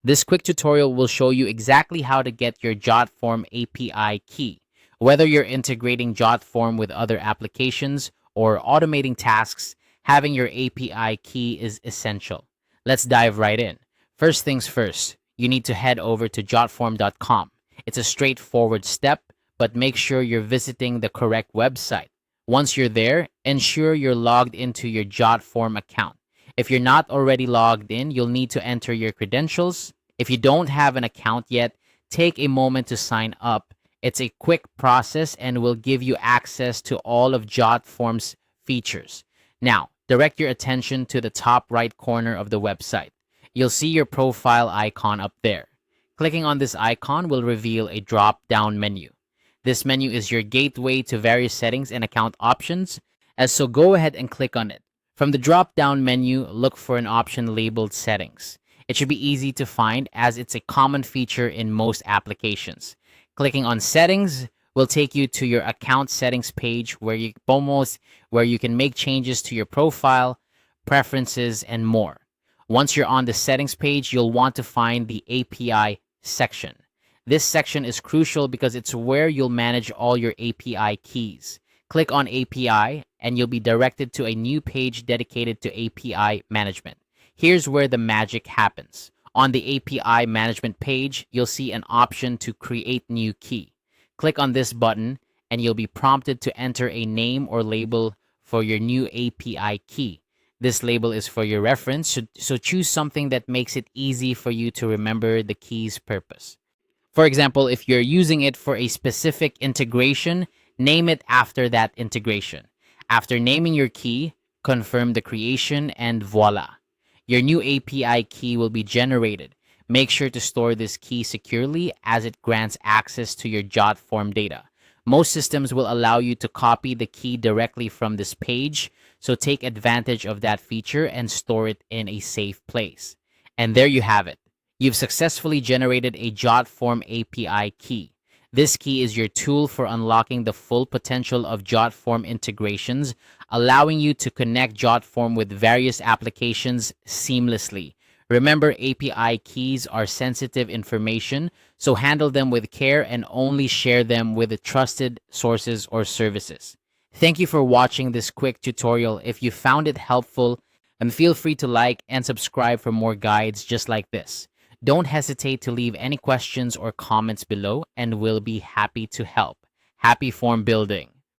This quick tutorial will show you exactly how to get your Jotform API key. Whether you're integrating Jotform with other applications or automating tasks, having your API key is essential. Let's dive right in. First things first, you need to head over to jotform.com. It's a straightforward step, but make sure you're visiting the correct website. Once you're there, ensure you're logged into your Jotform account. If you're not already logged in, you'll need to enter your credentials. If you don't have an account yet, take a moment to sign up. It's a quick process and will give you access to all of Jotform's features. Now, direct your attention to the top right corner of the website. You'll see your profile icon up there. Clicking on this icon will reveal a drop-down menu. This menu is your gateway to various settings and account options, so go ahead and click on it. From the drop-down menu, look for an option labeled Settings. It should be easy to find as it's a common feature in most applications. Clicking on Settings will take you to your account settings page where you can make changes to your profile, preferences, and more. Once you're on the settings page, you'll want to find the API section. This section is crucial because it's where you'll manage all your API keys. Click on API and you'll be directed to a new page dedicated to API management. Here's where the magic happens. On the API management page, you'll see an option to create new key. Click on this button and you'll be prompted to enter a name or label for your new API key. This label is for your reference, so choose something that makes it easy for you to remember the key's purpose. For example, if you're using it for a specific integration, name it after that integration. After naming your key, confirm the creation and voila. Your new API key will be generated. Make sure to store this key securely as it grants access to your Jotform data. Most systems will allow you to copy the key directly from this page, so take advantage of that feature and store it in a safe place. And there you have it. You've successfully generated a Jotform API key. This key is your tool for unlocking the full potential of Jotform integrations, allowing you to connect Jotform with various applications seamlessly. Remember, API keys are sensitive information, so handle them with care and only share them with the trusted sources or services. Thank you for watching this quick tutorial. If you found it helpful, and feel free to like and subscribe for more guides just like this. Don't hesitate to leave any questions or comments below, and we'll be happy to help. Happy form building!